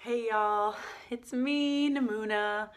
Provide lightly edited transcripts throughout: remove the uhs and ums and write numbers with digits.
Hey y'all, it's me, Nemuna.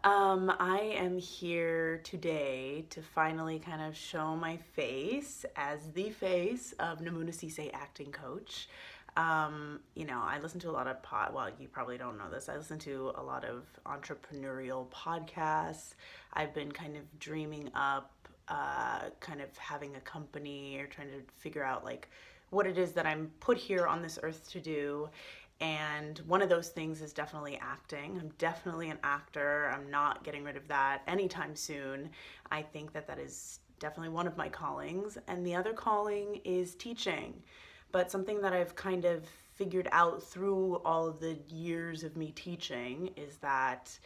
I am here today to finally kind of show my face as the face of Nemuna Ceesay acting coach. I listen to a lot of well, you probably don't know this. I listen to a lot of entrepreneurial podcasts. I've been kind of dreaming up kind of having a company or trying to figure out like what it is that I'm put here on this earth to do. And one of those things is definitely acting. I'm definitely an actor. I'm not getting rid of that anytime soon. I think that that is definitely one of my callings. And the other calling is teaching. But something that I've kind of figured out through all of the years of me teaching is that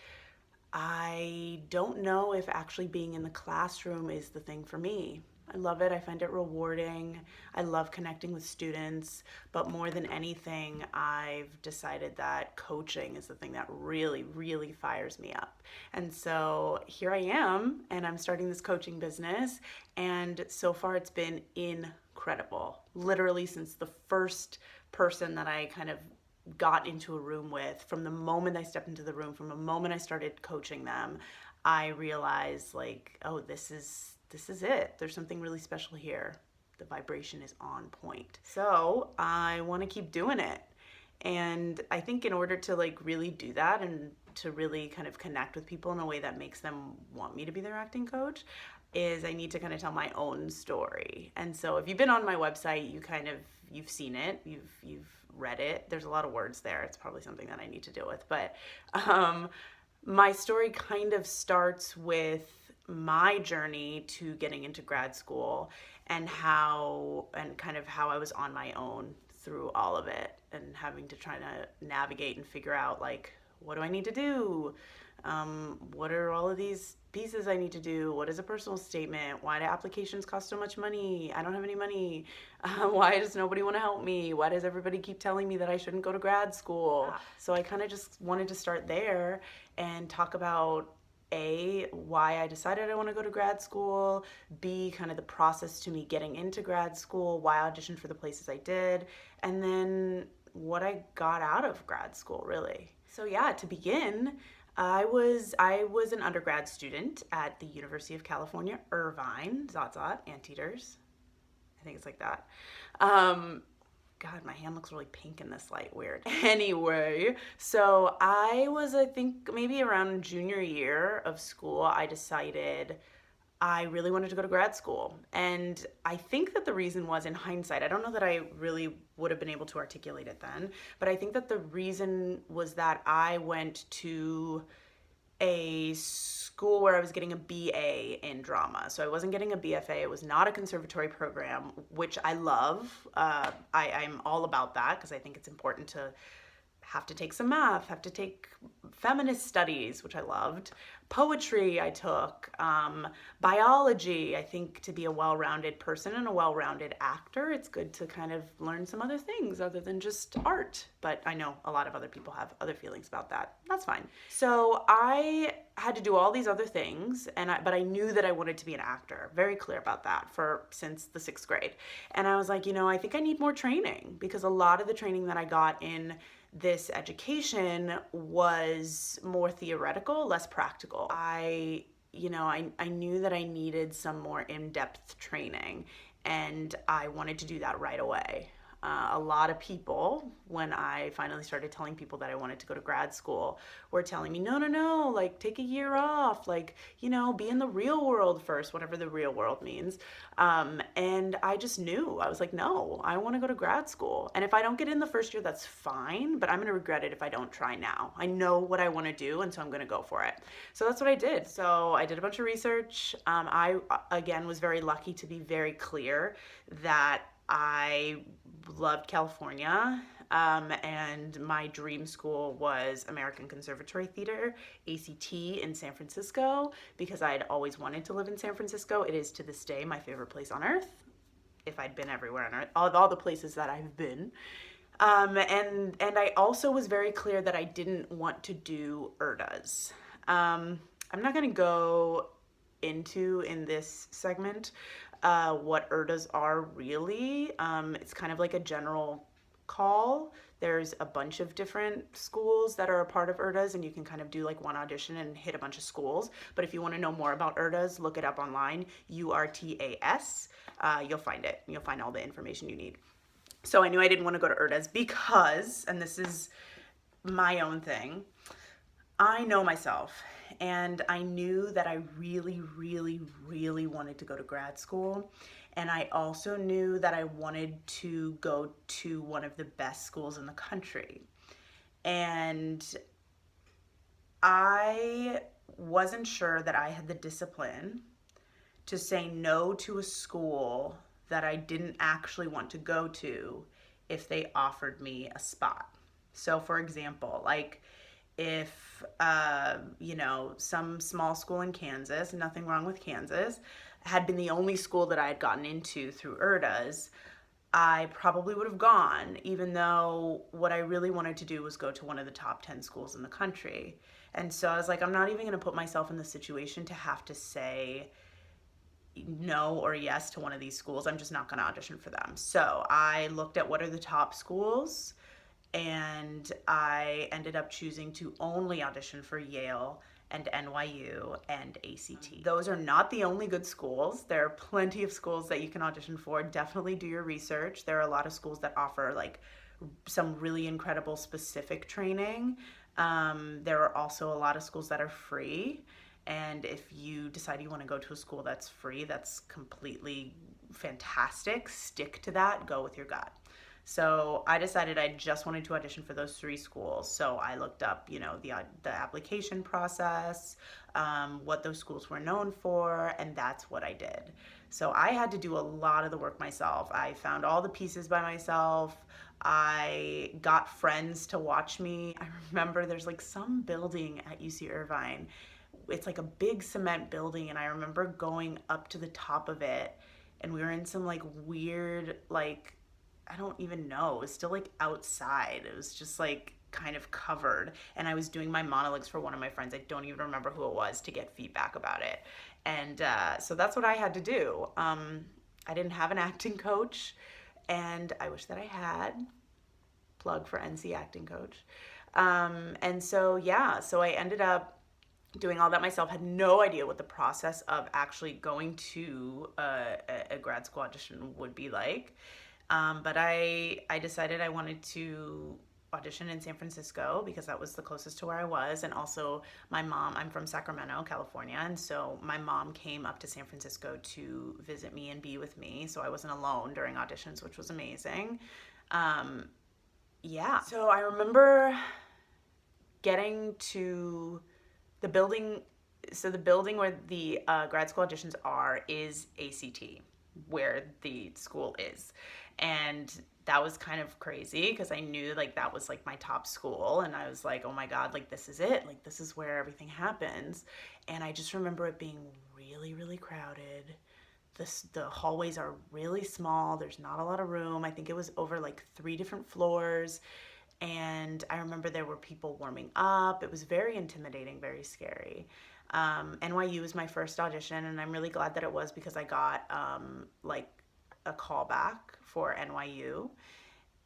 I don't know if actually being in the classroom is the thing for me. I love it. I find it rewarding. I love connecting with students. But more than anything, I've decided that coaching is the thing that really, really fires me up. And so here I am, and I'm starting this coaching business. And so far, it's been incredible. Literally, since the first person that I kind of got into a room with, from the moment I stepped into the room, from the moment I started coaching them, I realized like, oh, this is it. There's something really special here. The vibration is on point. So I want to keep doing it. And I think in order to like really do that and to really kind of connect with people in a way that makes them want me to be their acting coach is I need to kind of tell my own story. And so if you've been on my website, you've seen it, you've read it. There's a lot of words there. It's probably something that I need to deal with. But my story kind of starts with my journey to getting into grad school and kind of how I was on my own through all of it and having to try to navigate and figure out like, what do I need to do? What are all of these pieces I need to do? What is a personal statement? Why do applications cost so much money? I don't have any money. Why does nobody want to help me? Why does everybody keep telling me that I shouldn't go to grad school? So I kind of just wanted to start there and talk about why I decided I want to go to grad school, B, kind of the process to me getting into grad school, why I auditioned for the places I did, and then what I got out of grad school, really. So yeah, to begin, I was an undergrad student at the University of California, Irvine, Zot, Anteaters. I think it's like that. God, my hand looks really pink in this light. Weird. Anyway, so I think, maybe around junior year of school, I decided I really wanted to go to grad school. And I think that the reason was, in hindsight, I don't know that I really would have been able to articulate it then, but I think that the reason was that I went to a school where I was getting a BA in drama. So I wasn't getting a BFA. It was not a conservatory program, which I love. I'm all about that because I think it's important to have to take some math, have to take feminist studies, which I loved. Poetry I took, biology. I think to be a well-rounded person and a well-rounded actor, it's good to kind of learn some other things other than just art. But I know a lot of other people have other feelings about that. That's fine. So I had to do all these other things, but I knew that I wanted to be an actor. Very clear about that since the 6th grade. And I was like, I think I need more training because a lot of the training that I got in this education was more theoretical, less practical. I knew that I needed some more in-depth training, and I wanted to do that right away. A lot of people, when I finally started telling people that I wanted to go to grad school, were telling me, no, like take a year off, like, be in the real world first, whatever the real world means. And I just knew, I was like, no, I want to go to grad school. And if I don't get in the first year, that's fine, but I'm going to regret it if I don't try now. I know what I want to do, and so I'm going to go for it. So that's what I did. So I did a bunch of research. I, again, was very lucky to be very clear that I loved California, and my dream school was American Conservatory Theater, A.C.T. in San Francisco, because I'd always wanted to live in San Francisco. It is to this day my favorite place on earth, if I'd been everywhere on earth, of all the places that I've been. And I also was very clear that I didn't want to do IRDAs. I'm not going to go into in this segment what IRDAs are really. It's kind of like a general call. There's a bunch of different schools that are a part of IRDAs, and you can kind of do like one audition and hit a bunch of schools. But if you want to know more about IRDAs, look it up online, URTAS. You'll find it. You'll find all the information you need. So I knew I didn't want to go to IRDAs because, and this is my own thing, I know myself, and I knew that I really, really, really wanted to go to grad school. And I also knew that I wanted to go to one of the best schools in the country. And I wasn't sure that I had the discipline to say no to a school that I didn't actually want to go to if they offered me a spot. So for example, like if, some small school in Kansas, nothing wrong with Kansas, had been the only school that I had gotten into through IRDAs, I probably would have gone, even though what I really wanted to do was go to one of the top 10 schools in the country. And so I was like, I'm not even going to put myself in the situation to have to say no or yes to one of these schools. I'm just not going to audition for them. So I looked at what are the top schools, and I ended up choosing to only audition for Yale and NYU and A.C.T. Those are not the only good schools. There are plenty of schools that you can audition for. Definitely do your research. There are a lot of schools that offer like some really incredible specific training. There are also a lot of schools that are free. And if you decide you want to go to a school that's free, that's completely fantastic. Stick to that. Go with your gut. So I decided I just wanted to audition for those 3 schools. So I looked up, the application process, what those schools were known for, and that's what I did. So I had to do a lot of the work myself. I found all the pieces by myself. I got friends to watch me. I remember there's like some building at UC Irvine. It's like a big cement building, and I remember going up to the top of it, and we were in some like weird, like, I don't even know, it was still like outside. It was just like kind of covered, and I was doing my monologues for one of my friends. I don't even remember who it was, to get feedback about it. And so that's what I had to do. I didn't have an acting coach, and I wish that I had. Plug for NC acting coach. And so I ended up doing all that myself. Had no idea what the process of actually going to a grad school audition would be like. But I decided I wanted to audition in San Francisco because that was the closest to where I was. And also my mom, I'm from Sacramento, California. And so my mom came up to San Francisco to visit me and be with me. So I wasn't alone during auditions, which was amazing. So I remember getting to the building. So the building where the grad school auditions are is A.C.T, where the school is. And that was kind of crazy because I knew like that was like my top school, and I was like, oh my God, like this is it. Like this is where everything happens. And I just remember it being really, really crowded. The hallways are really small. There's not a lot of room. I think it was over like 3 different floors. And I remember there were people warming up. It was very intimidating, very scary. NYU was my first audition, and I'm really glad that it was because I got like a callback for NYU.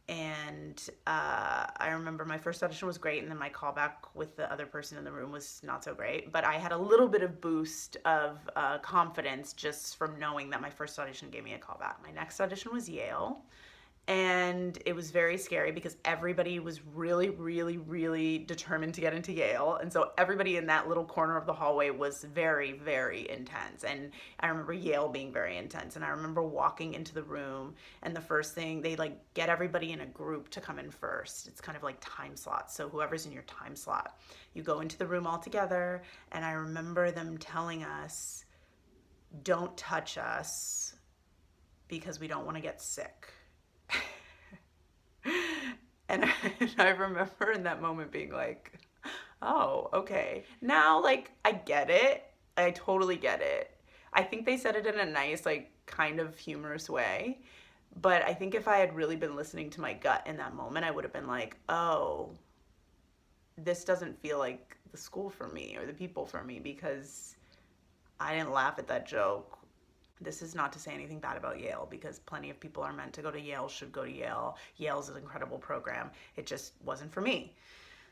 And I remember my first audition was great, and then my callback with the other person in the room was not so great. But I had a little bit of boost of confidence just from knowing that my first audition gave me a callback. My next audition was Yale. And it was very scary because everybody was really, really, really determined to get into Yale. And so everybody in that little corner of the hallway was very, very intense. And I remember Yale being very intense. And I remember walking into the room, and the first thing, they like get everybody in a group to come in first. It's kind of like time slots. So whoever's in your time slot, you go into the room all together. And I remember them telling us, don't touch us because we don't want to get sick. And I remember in that moment being like, oh, okay. Now, like, I get it. I totally get it. I think they said it in a nice, like, kind of humorous way. But I think if I had really been listening to my gut in that moment, I would have been like, oh, this doesn't feel like the school for me or the people for me, because I didn't laugh at that joke. This is not to say anything bad about Yale, because plenty of people are meant to go to Yale, should go to Yale. Yale's an incredible program. It just wasn't for me.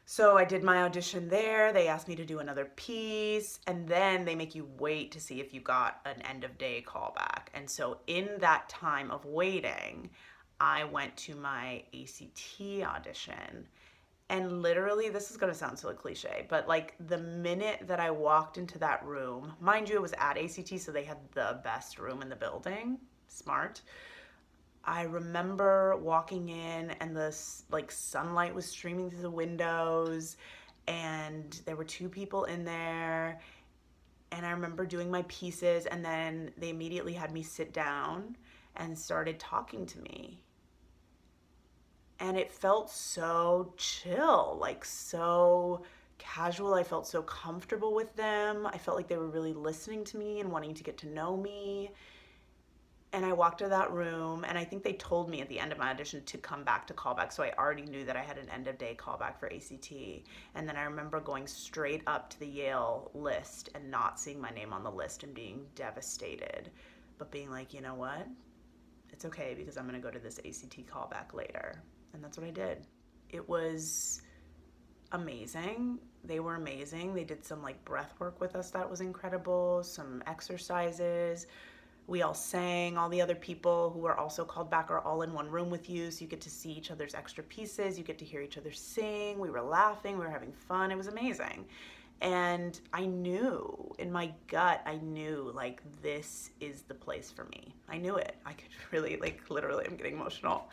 So I did my audition there. They asked me to do another piece, and then they make you wait to see if you got an end of day callback. And so in that time of waiting, I went to my A.C.T audition. And literally, this is going to sound so cliche, but like the minute that I walked into that room, mind you, it was at A.C.T, so they had the best room in the building. Smart. I remember walking in, and the like sunlight was streaming through the windows, and there were two people in there, and I remember doing my pieces, and then they immediately had me sit down and started talking to me. And it felt so chill, like so casual. I felt so comfortable with them. I felt like they were really listening to me and wanting to get to know me. And I walked to that room, and I think they told me at the end of my audition to come back to callback, so I already knew that I had an end of day callback for A.C.T. And then I remember going straight up to the Yale list and not seeing my name on the list and being devastated, but being like, you know what? It's okay, because I'm going to go to this A.C.T callback later. And that's what I did. It was amazing. They were amazing. They did some like breath work with us that was incredible, some exercises. We all sang. All the other people who were also called back are all in one room with you, so you get to see each other's extra pieces. You get to hear each other sing. We were laughing. We were having fun. It was amazing. And I knew in my gut, I knew like this is the place for me. I knew it. I could really, like, literally, I'm getting emotional.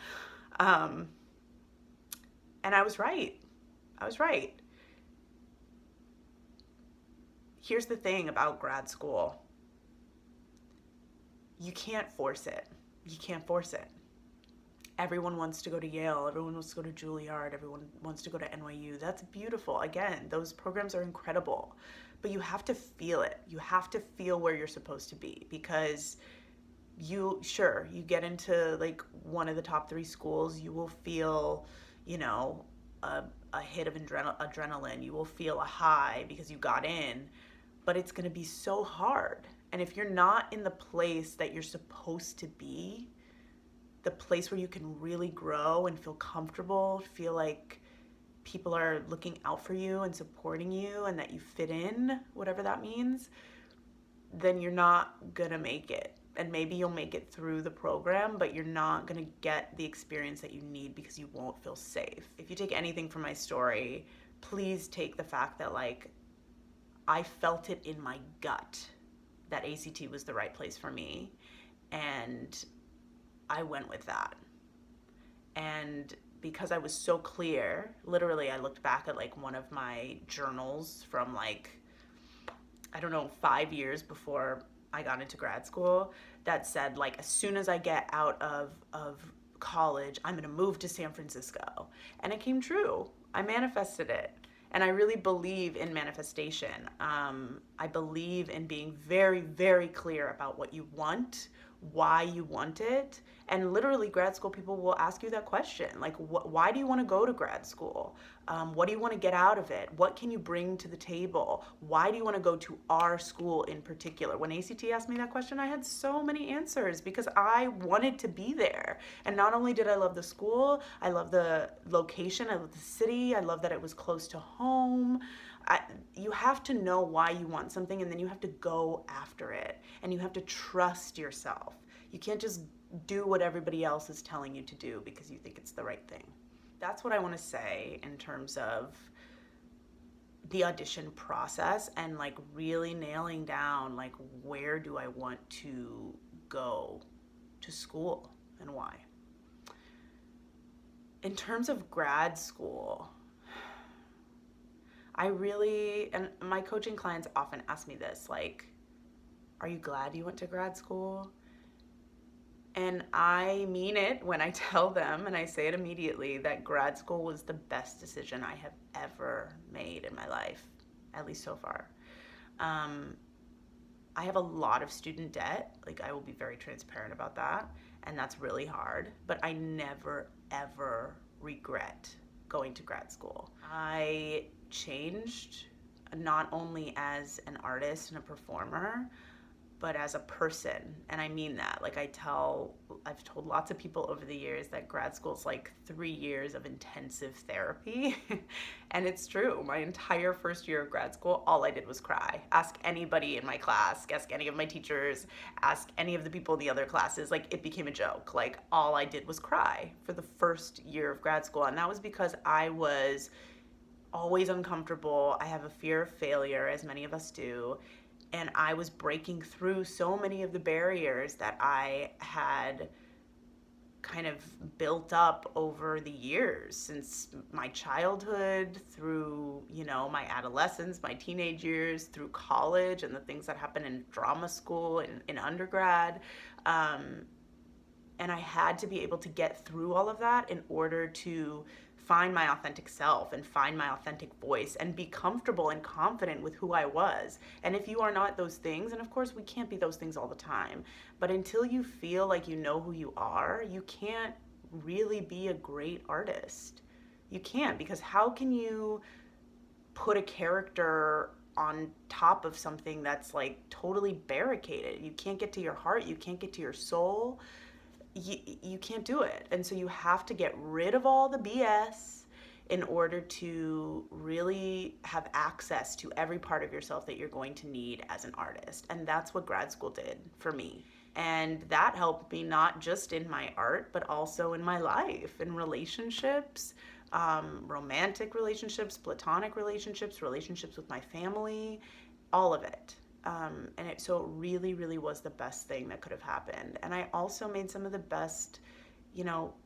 And I was right. I was right. Here's the thing about grad school. You can't force it. You can't force it. Everyone wants to go to Yale. Everyone wants to go to Juilliard. Everyone wants to go to NYU. That's beautiful. Again, those programs are incredible. But you have to feel it. You have to feel where you're supposed to be, because you get into like one of the top 3 schools, you will feel, you know, a hit of adrenaline. You will feel a high because you got in, but it's going to be so hard. And if you're not in the place that you're supposed to be, the place where you can really grow and feel comfortable, feel like people are looking out for you and supporting you and that you fit in, whatever that means, then you're not gonna make it. And maybe you'll make it through the program, but you're not gonna get the experience that you need because you won't feel safe. If you take anything from my story, please take the fact that like I felt it in my gut that A.C.T was the right place for me, and I went with that. And because I was so clear, literally I looked back at like one of my journals from like, I don't know, 5 years before I got into grad school, that said like, as soon as I get out of college, I'm gonna move to San Francisco. And it came true. I manifested it. And I really believe in manifestation. I believe in being very, very clear about what you want, why you want it. And literally, grad school people will ask you that question. Like, why do you want to go to grad school? What do you want to get out of it? What can you bring to the table? Why do you want to go to our school in particular? When A.C.T asked me that question, I had so many answers because I wanted to be there. And not only did I love the school, I love the location, I love the city, I love that it was close to home. You have to know why you want something, and then you have to go after it. And you have to trust yourself. You can't just do what everybody else is telling you to do because you think it's the right thing. That's what I want to say in terms of the audition process, and like really nailing down like, where do I want to go to school and why. In terms of grad school, and my coaching clients often ask me this, like, are you glad you went to grad school? And I mean it when I tell them, and I say it immediately, that grad school was the best decision I have ever made in my life, at least so far. I have a lot of student debt. Like, I will be very transparent about that, and that's really hard, but I never, ever regret going to grad school. I changed not only as an artist and a performer, but as a person. And I mean that. Like I've told lots of people over the years that grad school is like 3 years of intensive therapy. And it's true. My entire first year of grad school, all I did was cry. Ask anybody in my class, ask any of my teachers, ask any of the people in the other classes. Like it became a joke. Like all I did was cry for the first year of grad school. And that was because I was always uncomfortable. I have a fear of failure, as many of us do. And I was breaking through so many of the barriers that I had kind of built up over the years since my childhood, through, my adolescence, my teenage years, through college, and the things that happen in drama school and in undergrad. And I had to be able to get through all of that in order to find my authentic self and find my authentic voice and be comfortable and confident with who I was. And if you are not those things, and of course we can't be those things all the time, but until you feel like you know who you are, you can't really be a great artist. You can't, because how can you put a character on top of something that's like totally barricaded? You can't get to your heart, you can't get to your soul. You can't do it. And so you have to get rid of all the BS in order to really have access to every part of yourself that you're going to need as an artist. And that's what grad school did for me. And that helped me not just in my art, but also in my life, in relationships, romantic relationships, platonic relationships, relationships with my family, all of it. So it really, really was the best thing that could have happened. And I also made some of the best,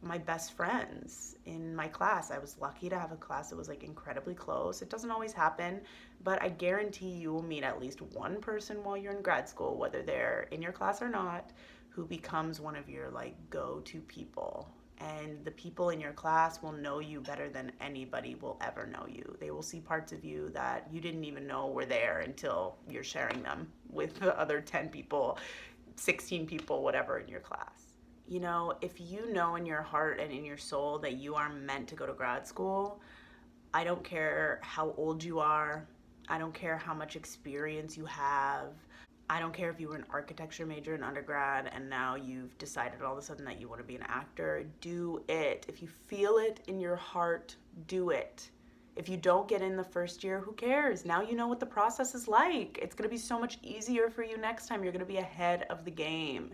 my best friends in my class. I was lucky to have a class that was like incredibly close. It doesn't always happen, but I guarantee you will meet at least one person while you're in grad school, whether they're in your class or not, who becomes one of your like go-to people. And the people in your class will know you better than anybody will ever know you. They will see parts of you that you didn't even know were there until you're sharing them with the other 10 people, 16 people, whatever in your class. If you know in your heart and in your soul that you are meant to go to grad school, I don't care how old you are. I don't care how much experience you have. I don't care if you were an architecture major in undergrad and now you've decided all of a sudden that you want to be an actor. Do it. If you feel it in your heart, do it. If you don't get in the first year, who cares? Now you know what the process is like. It's going to be so much easier for you next time. You're going to be ahead of the game.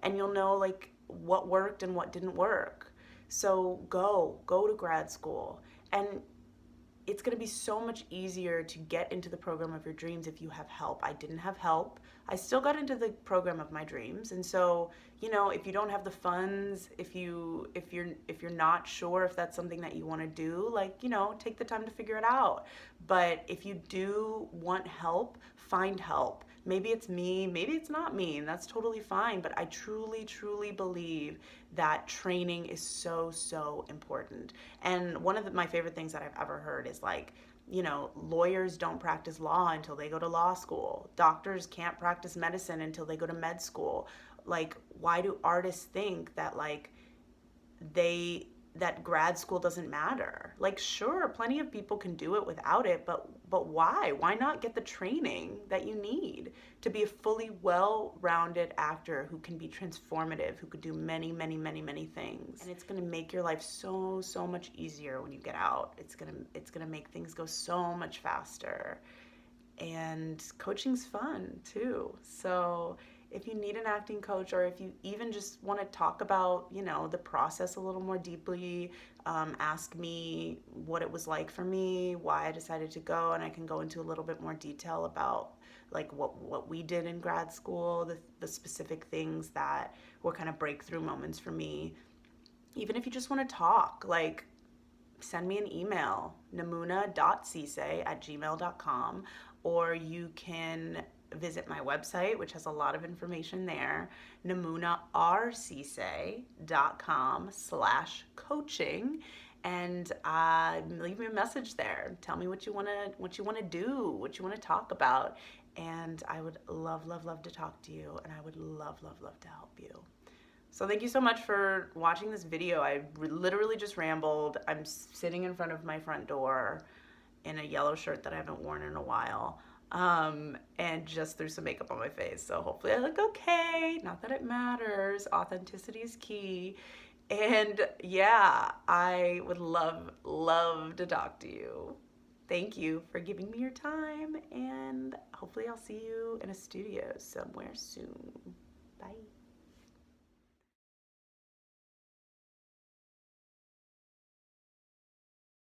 And you'll know like what worked and what didn't work. So go to grad school. And it's going to be so much easier to get into the program of your dreams if you have help. I didn't have help. I still got into the program of my dreams. And so, if you don't have the funds, if you're not sure if that's something that you want to do, like, take the time to figure it out. But if you do want help, find help. Maybe it's me, maybe it's not me, and that's totally fine. But I truly, truly believe that training is so, so important. And one of my favorite things that I've ever heard is like, lawyers don't practice law until they go to law school. Doctors can't practice medicine until they go to med school. Like, why do artists think that like that grad school doesn't matter? Like, sure, plenty of people can do it without it, but why? Why not get the training that you need to be a fully well-rounded actor who can be transformative, who could do many, many, many, many things? And it's going to make your life so, so much easier when you get out. It's going to make things go so much faster. And coaching's fun too. So if you need an acting coach, or if you even just want to talk about, the process a little more deeply, ask me what it was like for me, why I decided to go, and I can go into a little bit more detail about like what we did in grad school, the specific things that were kind of breakthrough moments for me. Even if you just want to talk, like send me an email, nemuna.ceesay@gmail.com, or you can visit my website, which has a lot of information there, nemunarceesay.com/coaching, and leave me a message there. Tell me what you want to do, what you want to talk about, and I would love, love, love to talk to you, and I would love, love, love to help you. So thank you so much for watching this video. I literally just rambled. I'm sitting in front of my front door in a yellow shirt that I haven't worn in a while. and just threw some makeup on my face. So hopefully I look okay. Not that it matters. Authenticity is key. And yeah, I would love to talk to you. Thank you for giving me your time, and hopefully I'll see you in a studio somewhere soon.